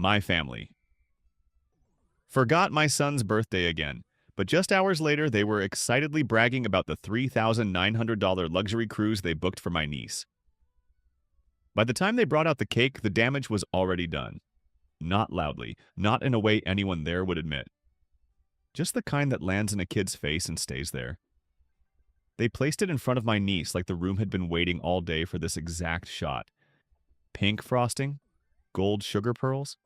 My family. Forgot my son's birthday again, but just hours later they were excitedly bragging about the $3,900 luxury cruise they booked for my niece. By the time they brought out the cake, the damage was already done. Not loudly, not in a way anyone there would admit. Just the kind that lands in a kid's face and stays there. They placed it in front of my niece like the room had been waiting all day for this exact shot. Pink frosting, gold sugar pearls,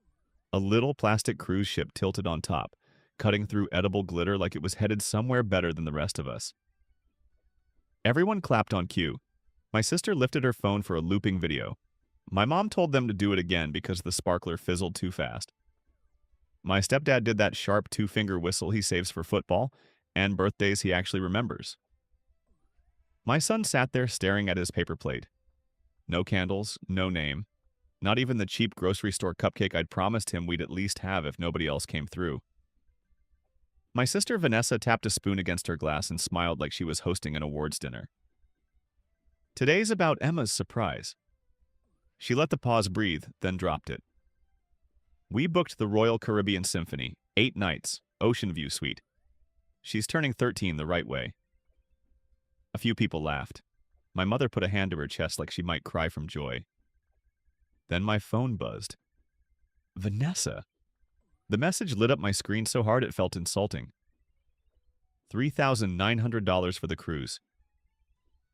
a little plastic cruise ship tilted on top, cutting through edible glitter like it was headed somewhere better than the rest of us. Everyone clapped on cue. My sister lifted her phone for a looping video. My mom told them to do it again because the sparkler fizzled too fast. My stepdad did that sharp two-finger whistle he saves for football and birthdays he actually remembers. My son sat there staring at his paper plate. No candles, no name. Not even the cheap grocery store cupcake I'd promised him we'd at least have if nobody else came through. My sister Vanessa tapped a spoon against her glass and smiled like she was hosting an awards dinner. Today's about Emma's surprise. She let the pause breathe, then dropped it. We booked the Royal Caribbean Symphony, 8 nights, Ocean View Suite. She's turning 13 the right way. A few people laughed. My mother put a hand to her chest like she might cry from joy. Then my phone buzzed. Vanessa. The message lit up my screen so hard it felt insulting. $3,900 for the cruise.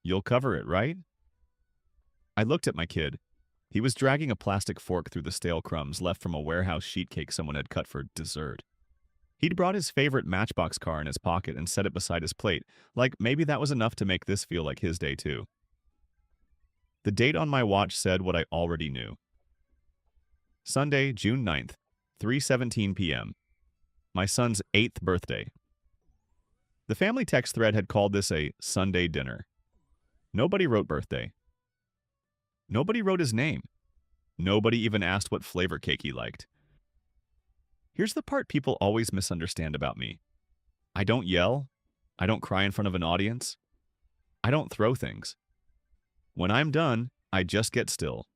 You'll cover it, right? I looked at my kid. He was dragging a plastic fork through the stale crumbs left from a warehouse sheet cake someone had cut for dessert. He'd brought his favorite Matchbox car in his pocket and set it beside his plate, like maybe that was enough to make this feel like his day too. The date on my watch said what I already knew. Sunday, June 9th, 3:17 p.m. My son's 8th birthday. The family text thread had called this a Sunday dinner. Nobody wrote birthday. Nobody wrote his name. Nobody even asked what flavor cake he liked. Here's the part people always misunderstand about me. I don't yell. I don't cry in front of an audience. I don't throw things. When I'm done, I just get still.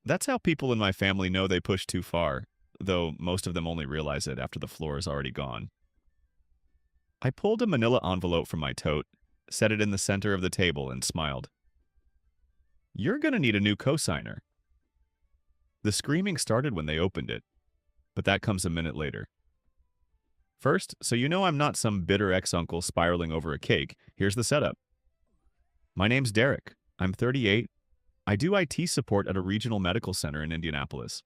That's how people in my family know they push too far, though most of them only realize it after the floor is already gone. I pulled a manila envelope from my tote, set it in the center of the table, and smiled. You're gonna need a new cosigner. The screaming started when they opened it, but that comes a minute later. First, so you know I'm not some bitter ex-uncle spiraling over a cake, here's the setup. My name's Derek. I'm 38. I do IT support at a regional medical center in Indianapolis.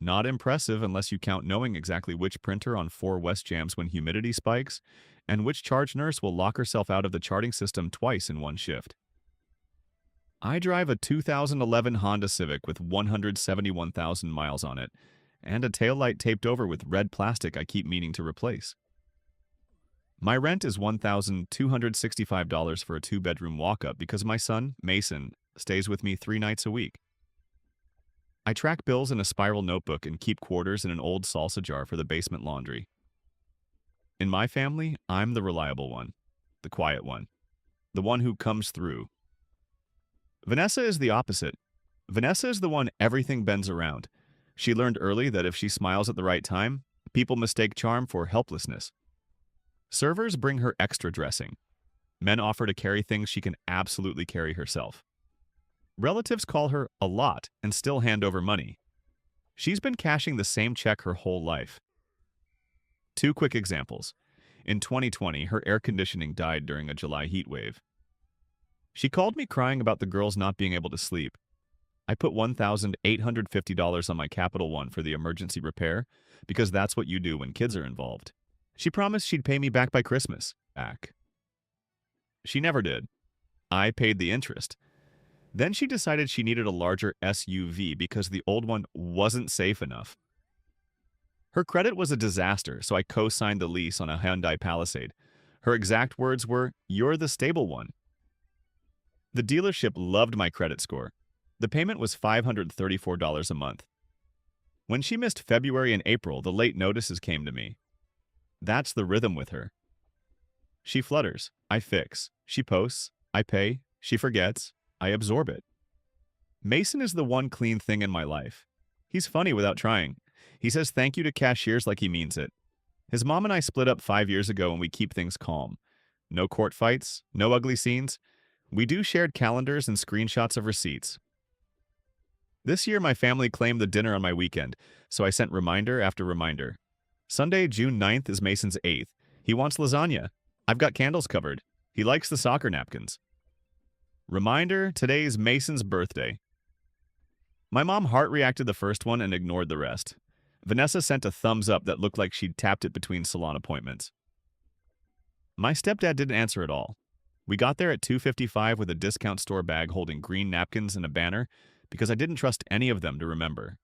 Not impressive unless you count knowing exactly which printer on 4 West jams when humidity spikes, and which charge nurse will lock herself out of the charting system twice in one shift. I drive a 2011 Honda Civic with 171,000 miles on it, and a taillight taped over with red plastic I keep meaning to replace. My rent is $1,265 for a 2-bedroom walk-up because my son, Mason, stays with me 3 nights a week. I track bills in a spiral notebook and keep quarters in an old salsa jar for the basement laundry. In my family, I'm the reliable one, the quiet one, the one who comes through. Vanessa is the opposite. Vanessa is the one everything bends around. She learned early that if she smiles at the right time, people mistake charm for helplessness. Servers bring her extra dressing. Men offer to carry things she can absolutely carry herself. Relatives call her a lot and still hand over money. She's been cashing the same check her whole life. 2 quick examples. In 2020, her air conditioning died during a July heat wave. She called me crying about the girls not being able to sleep. I put $1,850 on my Capital One for the emergency repair because that's what you do when kids are involved. She promised she'd pay me back by Christmas. She never did. I paid the interest. Then she decided she needed a larger SUV because the old one wasn't safe enough. Her credit was a disaster, so I co-signed the lease on a Hyundai Palisade. Her exact words were, "You're the stable one." The dealership loved my credit score. The payment was $534 a month. When she missed February and April, the late notices came to me. That's the rhythm with her. She flutters, I fix. She posts, I pay. She forgets, I absorb it. Mason is the one clean thing in my life. He's funny without trying. He says thank you to cashiers like he means it. His mom and I split up 5 years ago and we keep things calm. No court fights, no ugly scenes. We do shared calendars and screenshots of receipts. This year, my family claimed the dinner on my weekend, so I sent reminder after reminder. Sunday, June 9th is Mason's 8th. He wants lasagna. I've got candles covered. He likes the soccer napkins. Reminder, today's Mason's birthday. My mom heart-reacted the first one and ignored the rest. Vanessa sent a thumbs up that looked like she'd tapped it between salon appointments. My stepdad didn't answer at all. We got there at 2:55 with a discount store bag holding green napkins and a banner because I didn't trust any of them to remember.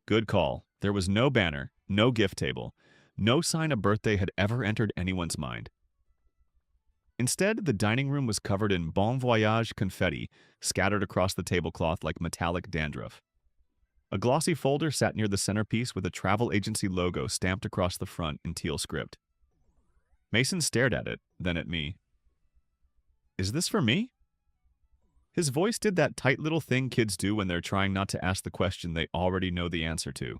Good call. There was no banner, no gift table, no sign a birthday had ever entered anyone's mind. Instead, the dining room was covered in Bon Voyage confetti scattered across the tablecloth like metallic dandruff. A glossy folder sat near the centerpiece with a travel agency logo stamped across the front in teal script. Mason stared at it, then at me. Is this for me? His voice did that tight little thing kids do when they're trying not to ask the question they already know the answer to.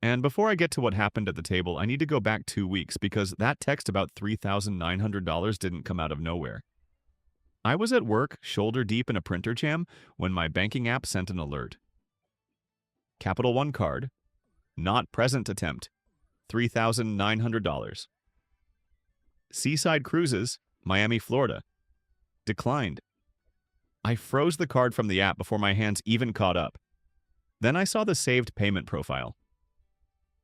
And before I get to what happened at the table, I need to go back 2 weeks because that text about $3,900 didn't come out of nowhere. I was at work, shoulder deep in a printer jam, when my banking app sent an alert. Capital One card. Not present attempt. $3,900. Seaside Cruises, Miami, Florida. Declined. I froze the card from the app before my hands even caught up. Then I saw the saved payment profile.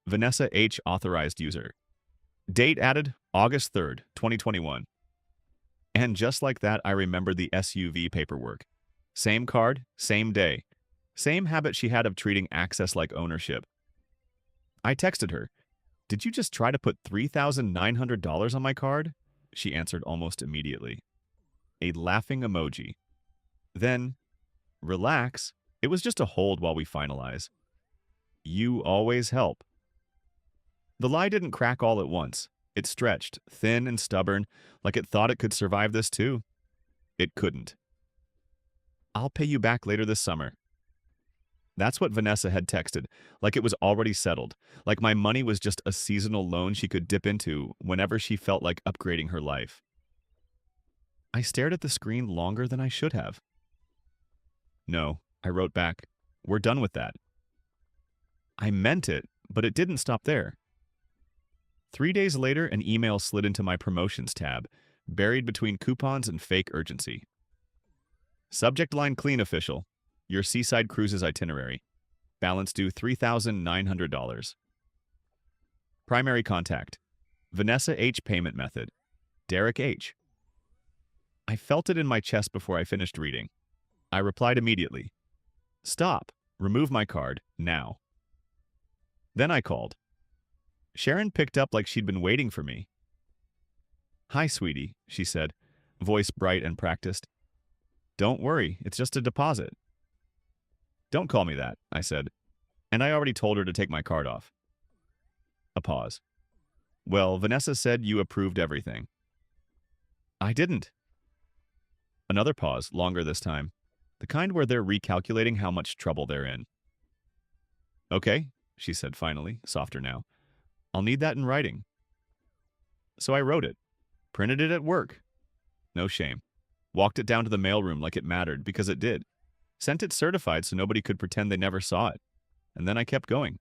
Vanessa H. authorized user. Date added August 3rd, 2021. And just like that, I remembered the SUV paperwork. Same card, same day. Same habit she had of treating access like ownership. I texted her, "Did you just try to put $3,900 on my card?" She answered almost immediately. A laughing emoji. Then, relax, it was just a hold while we finalize. You always help. The lie didn't crack all at once. It stretched, thin and stubborn, like it thought it could survive this too. It couldn't. I'll pay you back later this summer. That's what Vanessa had texted, like it was already settled, like my money was just a seasonal loan she could dip into whenever she felt like upgrading her life. I stared at the screen longer than I should have. No, I wrote back, we're done with that. I meant it, but it didn't stop there. 3 days later, an email slid into my promotions tab, buried between coupons and fake urgency. Subject line clean official. Your Seaside Cruises itinerary. Balance due $3,900. Primary contact. Vanessa H. Payment method. Derek H. I felt it in my chest before I finished reading. I replied immediately. Stop. Remove my card, now. Then I called. Sharon picked up like she'd been waiting for me. Hi, sweetie, she said, voice bright and practiced. Don't worry, it's just a deposit. Don't call me that, I said, and I already told her to take my card off. A pause. Well, Vanessa said you approved everything. I didn't. Another pause, longer this time, the kind where they're recalculating how much trouble they're in. Okay, she said finally, softer now. I'll need that in writing. So I wrote it, printed it at work. No shame. Walked it down to the mailroom like it mattered, because it did. Sent it certified so nobody could pretend they never saw it. And then I kept going.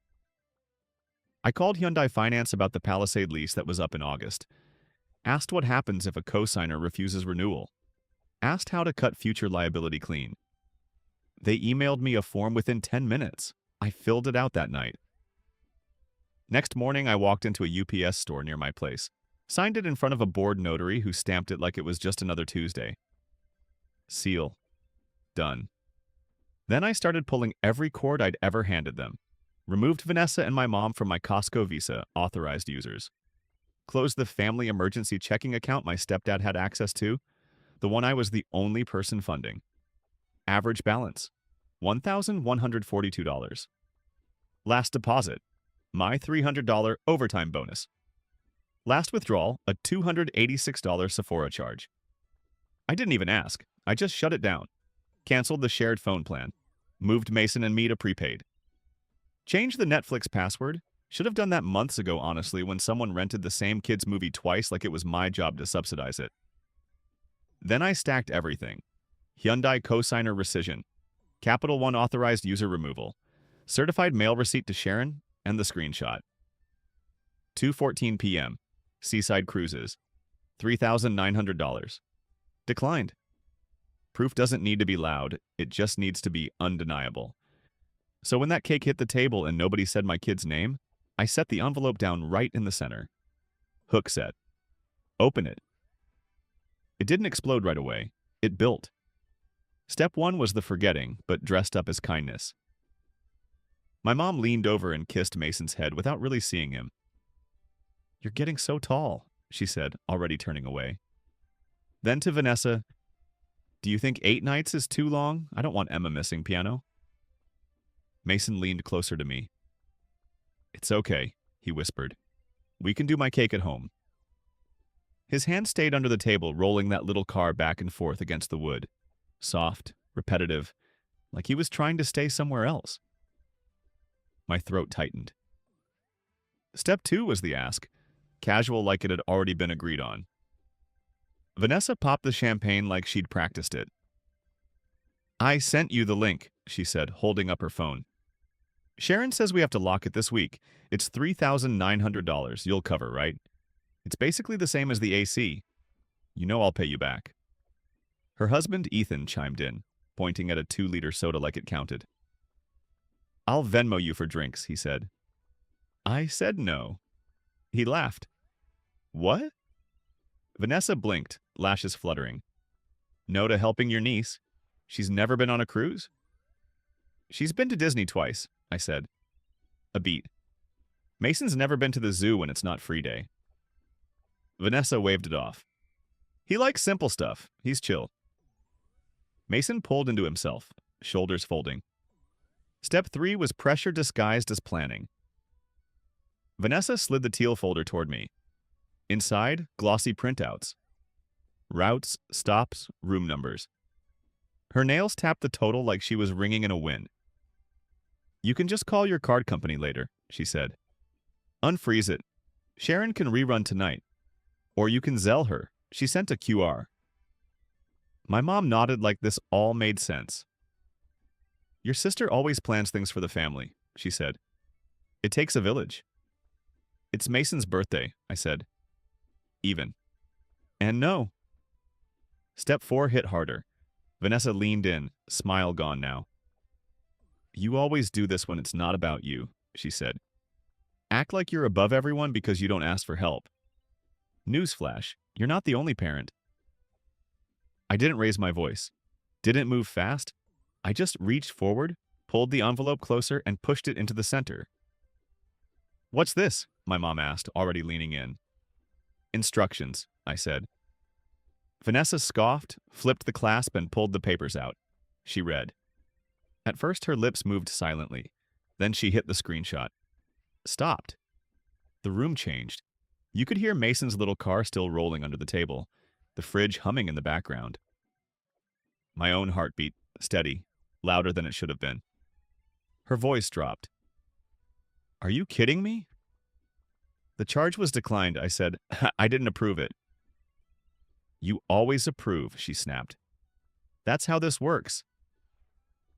I called Hyundai Finance about the Palisade lease that was up in August. Asked what happens if a cosigner refuses renewal. Asked how to cut future liability clean. They emailed me a form within 10 minutes. I filled it out that night. Next morning, I walked into a UPS store near my place, signed it in front of a bored notary who stamped it like it was just another Tuesday. Seal. Done. Then I started pulling every cord I'd ever handed them. Removed Vanessa and my mom from my Costco Visa, authorized users. Closed the family emergency checking account my stepdad had access to, the one I was the only person funding. Average balance, $1,142. Last deposit, my $300 overtime bonus. Last withdrawal, a $286 Sephora charge. I didn't even ask. I just shut it down. Canceled the shared phone plan. Moved Mason and me to prepaid. Changed the Netflix password. Should have done that months ago, honestly, when someone rented the same kid's movie twice like it was my job to subsidize it. Then I stacked everything. Hyundai cosigner rescission, Capital One authorized user removal, certified mail receipt to Sharon, and the screenshot. 2:14 p.m. Seaside Cruises. $3,900. Declined. Proof doesn't need to be loud, it just needs to be undeniable. So when that cake hit the table and nobody said my kid's name, I set the envelope down right in the center. Hook set. Open it. It didn't explode right away. It built. Step one was the forgetting, but dressed up as kindness. My mom leaned over and kissed Mason's head without really seeing him. "You're getting so tall," she said, already turning away. Then to Vanessa, "Do you think 8 nights is too long? I don't want Emma missing piano." Mason leaned closer to me. "It's okay," he whispered. "We can do my cake at home." His hand stayed under the table, rolling that little car back and forth against the wood. Soft, repetitive, like he was trying to stay somewhere else. My throat tightened. Step 2 was the ask, casual like it had already been agreed on. Vanessa popped the champagne like she'd practiced it. "I sent you the link," she said, holding up her phone. "Sharon says we have to lock it this week. It's $3,900. You'll cover, right? It's basically the same as the AC. You know I'll pay you back." Her husband, Ethan, chimed in, pointing at a 2-liter soda like it counted. "I'll Venmo you for drinks," he said. I said no. He laughed. "What?" Vanessa blinked, lashes fluttering. "No to helping your niece. She's never been on a cruise?" "She's been to Disney twice," I said. A beat. "Mason's never been to the zoo when it's not free day." Vanessa waved it off. "He likes simple stuff. He's chill." Mason pulled into himself, shoulders folding. Step 3 was pressure disguised as planning. Vanessa slid the teal folder toward me. Inside, glossy printouts. Routes, stops, room numbers. Her nails tapped the total like she was ringing in a win. "You can just call your card company later," she said. "Unfreeze it. Sharon can rerun tonight. Or you can Zelle her. She sent a QR." My mom nodded like this all made sense. "Your sister always plans things for the family," she said. "It takes a village." "It's Mason's birthday," I said. Even. And no. Step 4 hit harder. Vanessa leaned in, smile gone now. "You always do this when it's not about you," she said. "Act like you're above everyone because you don't ask for help. Newsflash, you're not the only parent." I didn't raise my voice. Didn't move fast. I just reached forward, pulled the envelope closer, and pushed it into the center. "What's this?" my mom asked, already leaning in. "Instructions," I said. Vanessa scoffed, flipped the clasp, and pulled the papers out. She read. At first, her lips moved silently. Then she hit the screenshot. Stopped. The room changed. You could hear Mason's little car still rolling under the table, the fridge humming in the background. My own heartbeat, steady, louder than it should have been. Her voice dropped. "Are you kidding me?" "The charge was declined," I said. "I didn't approve it." "You always approve," she snapped. "That's how this works."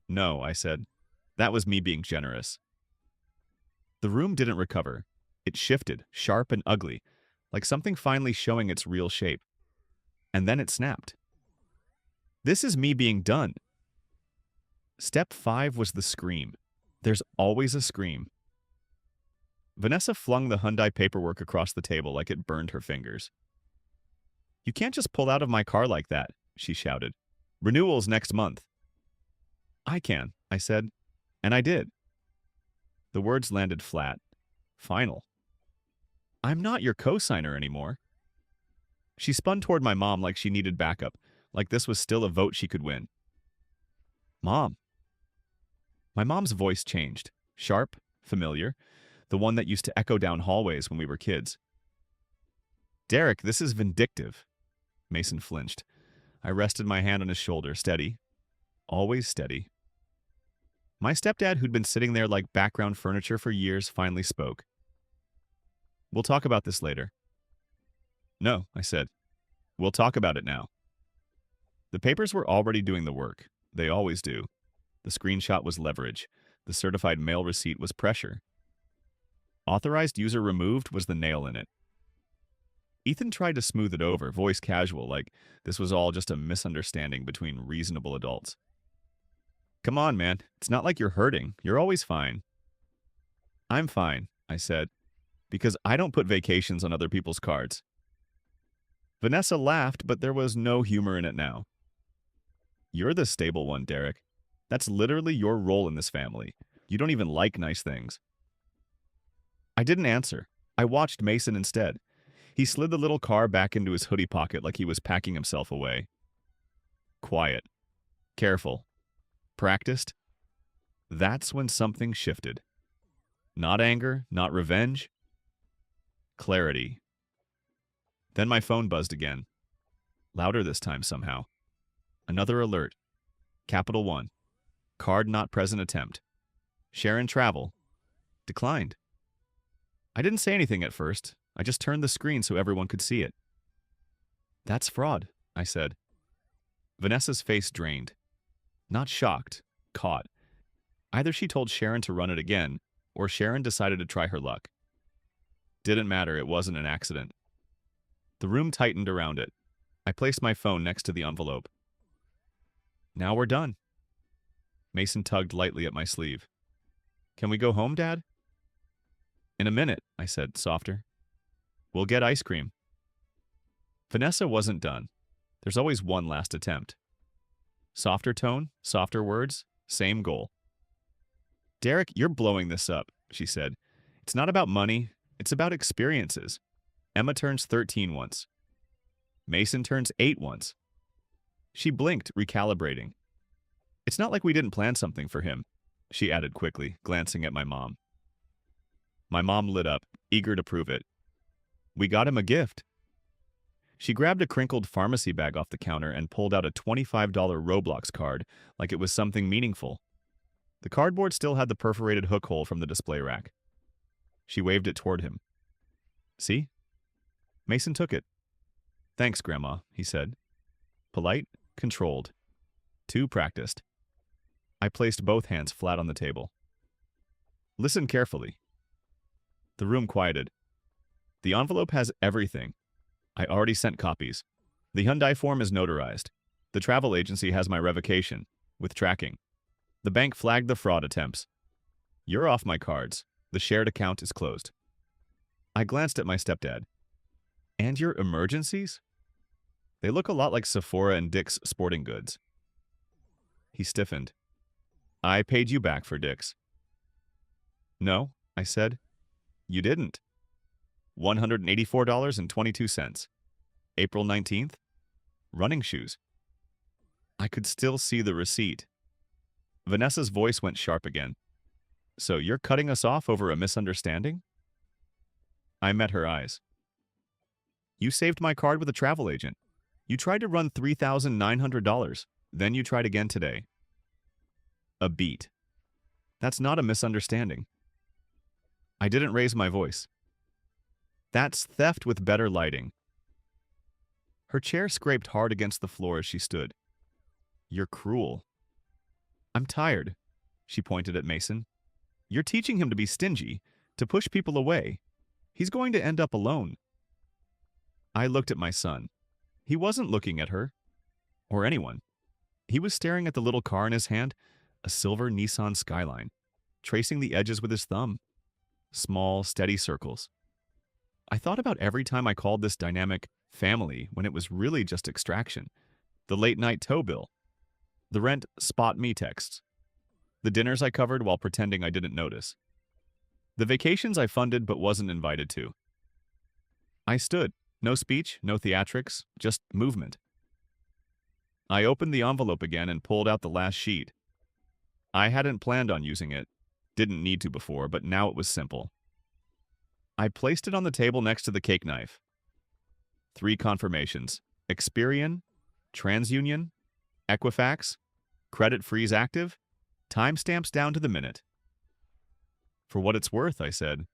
"No," I said. "That was me being generous." The room didn't recover. It shifted, sharp and ugly, like something finally showing its real shape. And then it snapped. "This is me being done." Step 5 was the scream. There's always a scream. Vanessa flung the Hyundai paperwork across the table like it burned her fingers. "You can't just pull out of my car like that," she shouted. "Renewal's next month." "I can," I said, and I did. The words landed flat. Final. "I'm not your cosigner anymore." She spun toward my mom like she needed backup, like this was still a vote she could win. "Mom." My mom's voice changed. Sharp, familiar, the one that used to echo down hallways when we were kids. "Derek, this is vindictive." Mason flinched. I rested my hand on his shoulder, steady. Always steady. My stepdad, who'd been sitting there like background furniture for years, finally spoke. We'll talk about this later. No, I said. We'll talk about it now. The papers were already doing the work. They always do. The screenshot was leverage. The certified mail receipt was pressure. Authorized user removed was the nail in it. Ethan tried to smooth it over, voice casual, like this was all just a misunderstanding between reasonable adults. Come on, man. It's not like you're hurting. You're always fine. I'm fine, I said, because I don't put vacations on other people's cards. Vanessa laughed, but there was no humor in it now. You're the stable one, Derek. That's literally your role in this family. You don't even like nice things. I didn't answer. I watched Mason instead. He slid the little car back into his hoodie pocket like he was packing himself away. Quiet. Careful. Practiced. That's when something shifted. Not anger, not revenge. Clarity. Then my phone buzzed again. Louder this time somehow. Another alert. Capital One. Card not present attempt. Sharon Travel. Declined. I didn't say anything at first. I just turned the screen so everyone could see it. That's fraud, I said. Vanessa's face drained. Not shocked. Caught. Either she told Sharon to run it again, or Sharon decided to try her luck. Didn't matter, it wasn't an accident. The room tightened around it. I placed my phone next to the envelope. Now we're done. Mason tugged lightly at my sleeve. Can we go home, Dad? In a minute, I said, softer. We'll get ice cream. Vanessa wasn't done. There's always one last attempt. Softer tone, softer words, same goal. Derek, you're blowing this up, she said. It's not about money, it's about experiences. Emma turns 13 once. Mason turns 8 once. She blinked, recalibrating. It's not like we didn't plan something for him, she added quickly, glancing at my mom. My mom lit up, eager to prove it. We got him a gift. She grabbed a crinkled pharmacy bag off the counter and pulled out a $25 Roblox card like it was something meaningful. The cardboard still had the perforated hook hole from the display rack. She waved it toward him. See? Mason took it. Thanks, Grandma, he said. Polite, controlled. Too practiced. I placed both hands flat on the table. Listen carefully. The room quieted. The envelope has everything. I already sent copies. The Hyundai form is notarized. The travel agency has my revocation, with tracking. The bank flagged the fraud attempts. You're off my cards. The shared account is closed. I glanced at my stepdad. And your emergencies? They look a lot like Sephora and Dick's Sporting Goods. He stiffened. I paid you back for Dick's. No, I said. You didn't. $184.22. April 19th. Running shoes. I could still see the receipt. Vanessa's voice went sharp again. So you're cutting us off over a misunderstanding? I met her eyes. You saved my card with a travel agent. You tried to run $3,900. Then you tried again today. A beat. That's not a misunderstanding. I didn't raise my voice. That's theft with better lighting. Her chair scraped hard against the floor as she stood. You're cruel. I'm tired, she pointed at Mason. You're teaching him to be stingy, to push people away. He's going to end up alone. I looked at my son. He wasn't looking at her, or anyone. He was staring at the little car in his hand, a silver Nissan Skyline, tracing the edges with his thumb. Small, steady circles. I thought about every time I called this dynamic family when it was really just extraction. The late-night tow bill. The rent spot me texts. The dinners I covered while pretending I didn't notice. The vacations I funded but wasn't invited to. I stood. No speech, no theatrics, just movement. I opened the envelope again and pulled out the last sheet. I hadn't planned on using it. Didn't need to before, but now it was simple. I placed it on the table next to the cake knife. 3 confirmations. Experian, TransUnion, Equifax, Credit Freeze active, Timestamps down to the minute. For what it's worth, I said.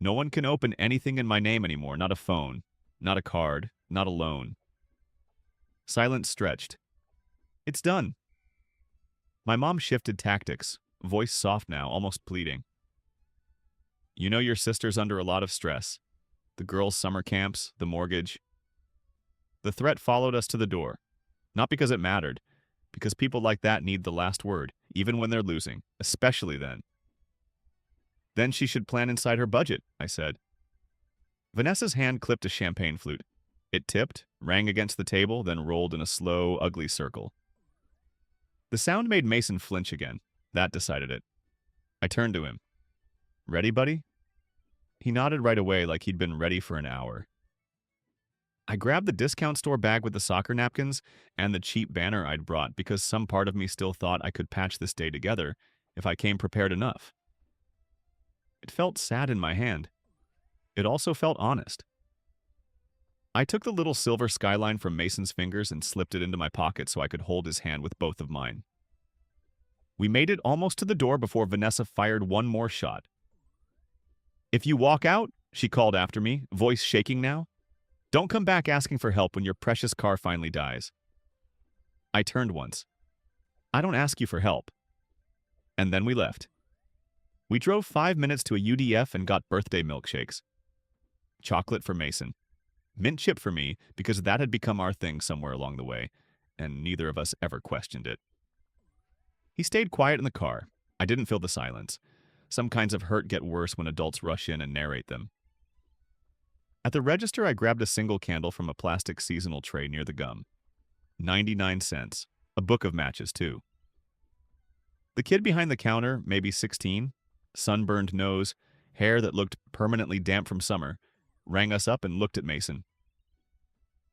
No one can open anything in my name anymore, not a phone, not a card, not a loan. Silence stretched. It's done. My mom shifted tactics, voice soft now, almost pleading. You know your sister's under a lot of stress. The girls' summer camps, the mortgage. The threat followed us to the door. Not because it mattered, because people like that need the last word, even when they're losing, especially then. Then she should plan inside her budget, I said. Vanessa's hand clipped a champagne flute. It tipped, rang against the table, then rolled in a slow, ugly circle. The sound made Mason flinch again. That decided it. I turned to him. Ready, buddy? He nodded right away like he'd been ready for an hour. I grabbed the discount store bag with the soccer napkins and the cheap banner I'd brought because some part of me still thought I could patch this day together if I came prepared enough. It felt sad in my hand. It also felt honest. I took the little silver skyline from Mason's fingers and slipped it into my pocket so I could hold his hand with both of mine. We made it almost to the door before Vanessa fired one more shot. If you walk out, she called after me, voice shaking now, don't come back asking for help when your precious car finally dies. I turned once. I don't ask you for help. And then we left. We drove 5 minutes to a UDF and got birthday milkshakes. Chocolate for Mason. Mint chip for me because that had become our thing somewhere along the way, and neither of us ever questioned it. He stayed quiet in the car. I didn't feel the silence. Some kinds of hurt get worse when adults rush in and narrate them. At the register, I grabbed a single candle from a plastic seasonal tray near the gum. 99 cents. A book of matches, too. The kid behind the counter, maybe 16, sunburned nose, hair that looked permanently damp from summer, rang us up and looked at Mason.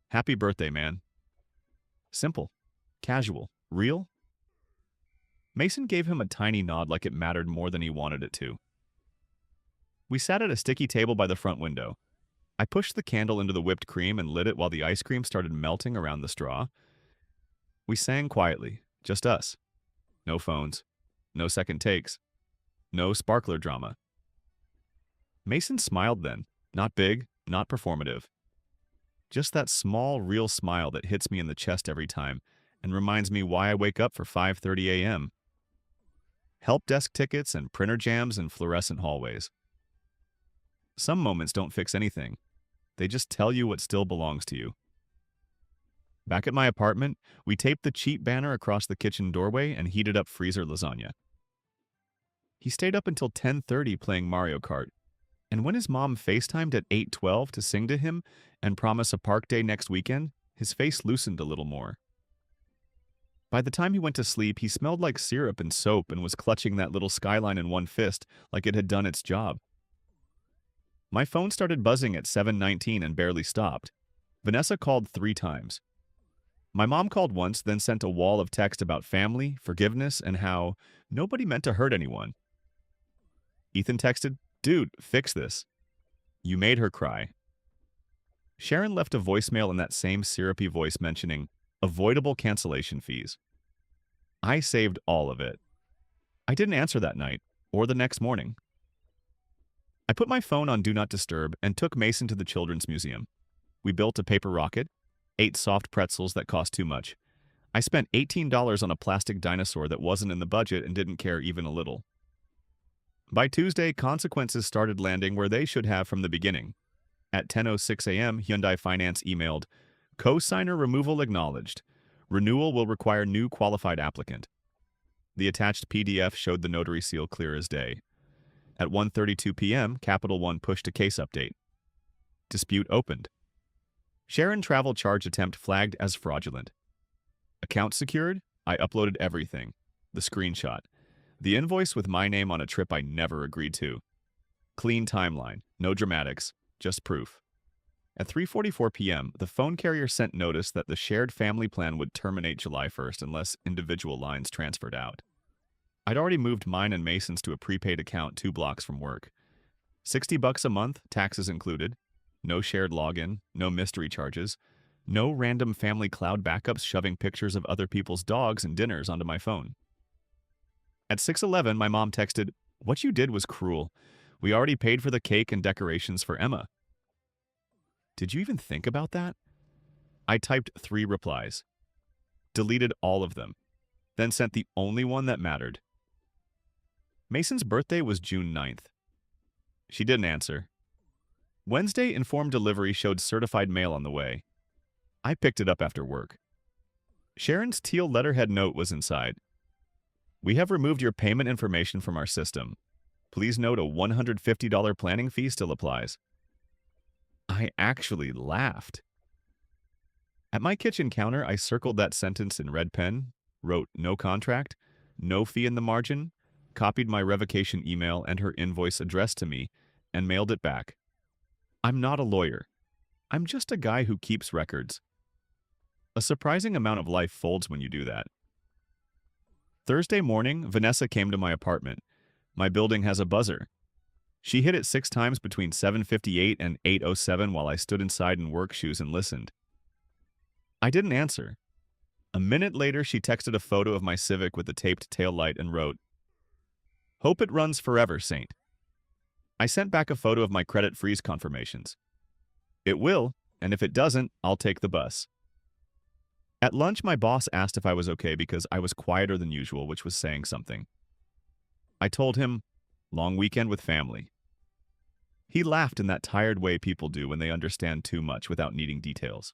Happy birthday, man. Simple. Casual. Real? Mason gave him a tiny nod like it mattered more than he wanted it to. We sat at a sticky table by the front window. I pushed the candle into the whipped cream and lit it while the ice cream started melting around the straw. We sang quietly, just us. No phones, no second takes, no sparkler drama. Mason smiled then, not big, not performative. Just that small, real smile that hits me in the chest every time and reminds me why I wake up for 5:30 a.m. Help desk tickets and printer jams and fluorescent hallways. Some moments don't fix anything. They just tell you what still belongs to you. Back at my apartment, we taped the cheap banner across the kitchen doorway and heated up freezer lasagna. He stayed up until 10:30 playing Mario Kart, and when his mom FaceTimed at 8:12 to sing to him and promise a park day next weekend, his face loosened a little more. By the time he went to sleep, he smelled like syrup and soap and was clutching that little skyline in one fist like it had done its job. My phone started buzzing at 7:19 and barely stopped. Vanessa called 3 times. My mom called once, then sent a wall of text about family, forgiveness, and how nobody meant to hurt anyone. Ethan texted, "Dude, fix this." You made her cry. Sharon left a voicemail in that same syrupy voice mentioning avoidable cancellation fees. I saved all of it. I didn't answer that night, or the next morning. I put my phone on Do Not Disturb and took Mason to the Children's Museum. We built a paper rocket, ate soft pretzels that cost too much. I spent $18 on a plastic dinosaur that wasn't in the budget and didn't care even a little. By Tuesday, consequences started landing where they should have from the beginning. At 10:06 a.m., Hyundai Finance emailed, "Co-signer removal acknowledged. Renewal will require new qualified applicant." The attached PDF showed the notary seal clear as day. At 1:32 p.m., Capital One pushed a case update. Dispute opened. Sharon travel charge attempt flagged as fraudulent. Account secured? I uploaded everything. The screenshot. The invoice with my name on a trip I never agreed to. Clean timeline. No dramatics. Just proof. At 3:44 p.m., the phone carrier sent notice that the shared family plan would terminate July 1st unless individual lines transferred out. I'd already moved mine and Mason's to a prepaid account 2 blocks from work. $60 a month, taxes included. No shared login, no mystery charges, no random family cloud backups shoving pictures of other people's dogs and dinners onto my phone. At 6:11, my mom texted, "What you did was cruel. We already paid for the cake and decorations for Emma." Did you even think about that? I typed 3 replies, deleted all of them, then sent the only one that mattered. Mason's birthday was June 9th. She didn't answer. Wednesday, informed delivery showed certified mail on the way. I picked it up after work. Sharon's teal letterhead note was inside. "We have removed your payment information from our system. Please note a $150 planning fee still applies." I actually laughed. At my kitchen counter, I circled that sentence in red pen, wrote "no contract," "no fee" in the margin, copied my revocation email and her invoice addressed to me, and mailed it back. I'm not a lawyer. I'm just a guy who keeps records. A surprising amount of life folds when you do that. Thursday morning, Vanessa came to my apartment. My building has a buzzer. She hit it 6 times between 7:58 and 8:07 while I stood inside in work shoes and listened. I didn't answer. A minute later, she texted a photo of my Civic with the taped taillight and wrote, "Hope it runs forever, Saint." I sent back a photo of my credit freeze confirmations. It will, and if it doesn't, I'll take the bus. At lunch, my boss asked if I was okay because I was quieter than usual, which was saying something. I told him, "Long weekend with family." He laughed in that tired way people do when they understand too much without needing details.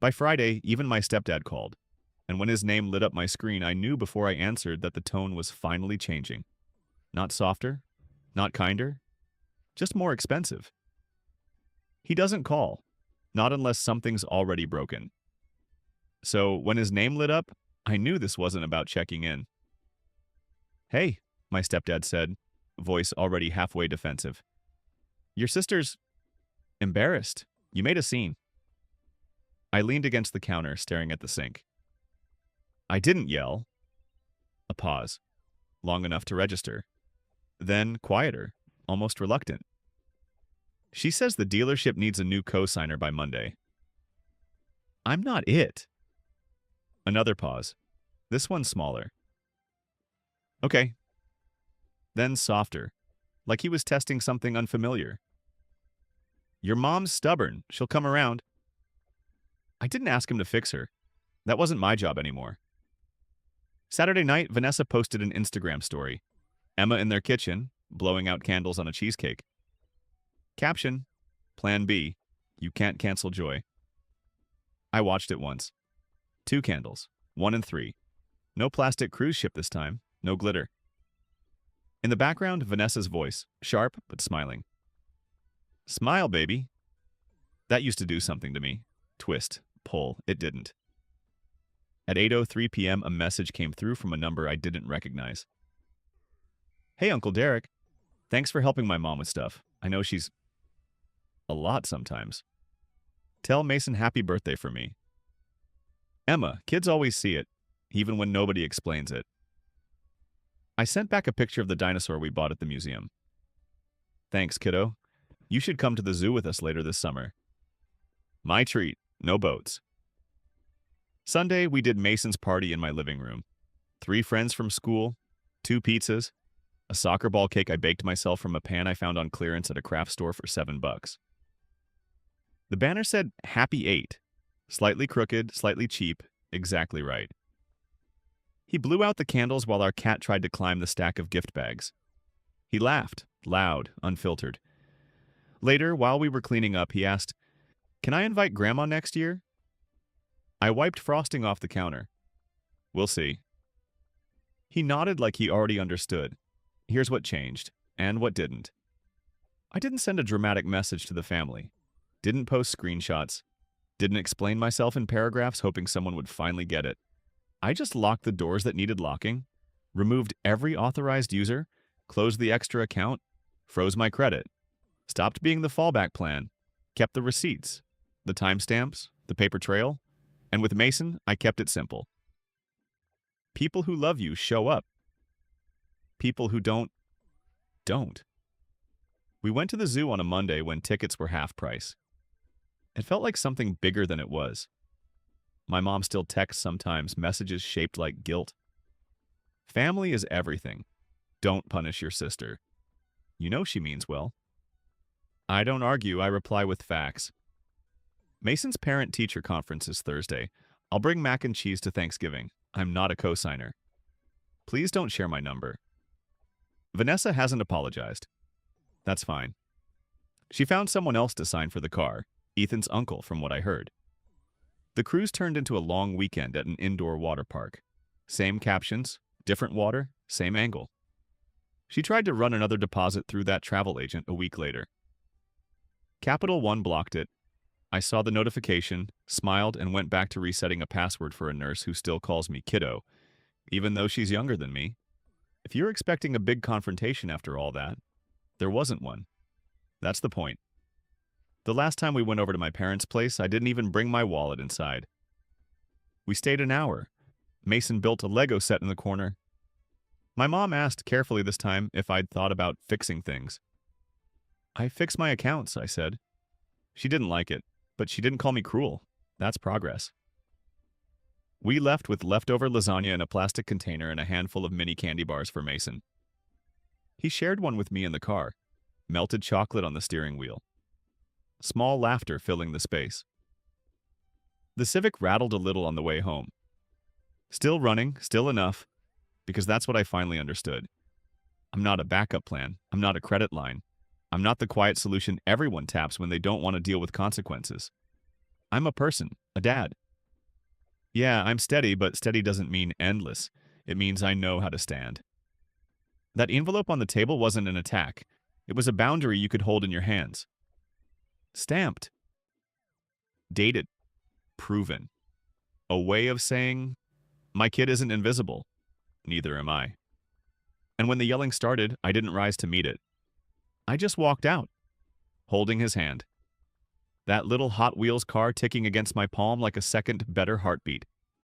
By Friday, even my stepdad called, and when his name lit up my screen, I knew before I answered that the tone was finally changing. Not softer, not kinder, just more expensive. He doesn't call, not unless something's already broken. So when his name lit up, I knew this wasn't about checking in. "Hey," my stepdad said, voice already halfway defensive. "Your sister's embarrassed. You made a scene." I leaned against the counter, staring at the sink. I didn't yell. A pause, long enough to register. Then quieter, almost reluctant. "She says the dealership needs a new co-signer by Monday." "I'm not it." Another pause. This one smaller. "Okay." Then softer, like he was testing something unfamiliar. "Your mom's stubborn. She'll come around." I didn't ask him to fix her. That wasn't my job anymore. Saturday night, Vanessa posted an Instagram story. Emma in their kitchen, blowing out candles on a cheesecake. Caption, "Plan B, you can't cancel joy." I watched it once. 2 candles, 1 and 3. No plastic cruise ship this time, no glitter. In the background, Vanessa's voice, sharp but smiling. "Smile, baby." That used to do something to me. Twist, pull, it didn't. At 8:03 p.m., a message came through from a number I didn't recognize. "Hey, Uncle Derek. Thanks for helping my mom with stuff. I know she's a lot sometimes. Tell Mason happy birthday for me. Emma, kids always see it, even when nobody explains it." I sent back a picture of the dinosaur we bought at the museum. "Thanks, kiddo. You should come to the zoo with us later this summer." My treat, no boats. Sunday, we did Mason's party in my living room. 3 friends from school, 2 pizzas, a soccer ball cake I baked myself from a pan I found on clearance at a craft store for $7. The banner said Happy 8, slightly crooked, slightly cheap, exactly right. He blew out the candles while our cat tried to climb the stack of gift bags. He laughed, loud, unfiltered. Later, while we were cleaning up, he asked, "Can I invite Grandma next year?" I wiped frosting off the counter. "We'll see." He nodded like he already understood. Here's what changed, and what didn't. I didn't send a dramatic message to the family. Didn't post screenshots. Didn't explain myself in paragraphs hoping someone would finally get it. I just locked the doors that needed locking, removed every authorized user, closed the extra account, froze my credit, stopped being the fallback plan, kept the receipts, the timestamps, the paper trail, and with Mason, I kept it simple. People who love you show up. People who don't. We went to the zoo on a Monday when tickets were half price. It felt like something bigger than it was. My mom still texts sometimes, messages shaped like guilt. Family is everything. Don't punish your sister. You know she means well. I don't argue, I reply with facts. Mason's parent-teacher conference is Thursday. I'll bring mac and cheese to Thanksgiving. I'm not a cosigner. Please don't share my number. Vanessa hasn't apologized. That's fine. She found someone else to sign for the car, Ethan's uncle, from what I heard. The cruise turned into a long weekend at an indoor water park. Same captions, different water, same angle. She tried to run another deposit through that travel agent a week later. Capital One blocked it. I saw the notification, smiled, and went back to resetting a password for a nurse who still calls me kiddo, even though she's younger than me. If you're expecting a big confrontation after all that, there wasn't one. That's the point. The last time we went over to my parents' place, I didn't even bring my wallet inside. We stayed an hour. Mason built a Lego set in the corner. My mom asked carefully this time if I'd thought about fixing things. I fix my accounts, I said. She didn't like it, but she didn't call me cruel. That's progress. We left with leftover lasagna in a plastic container and a handful of mini candy bars for Mason. He shared one with me in the car, melted chocolate on the steering wheel. Small laughter filling the space. The Civic rattled a little on the way home. Still running, still enough, because that's what I finally understood. I'm not a backup plan. I'm not a credit line. I'm not the quiet solution everyone taps when they don't want to deal with consequences. I'm a person, a dad. Yeah, I'm steady, but steady doesn't mean endless. It means I know how to stand. That envelope on the table wasn't an attack. It was a boundary you could hold in your hands. Stamped. Dated. Proven. A way of saying, my kid isn't invisible. Neither am I. And when the yelling started, I didn't rise to meet it. I just walked out, holding his hand. That little Hot Wheels car ticking against my palm like a second, better heartbeat.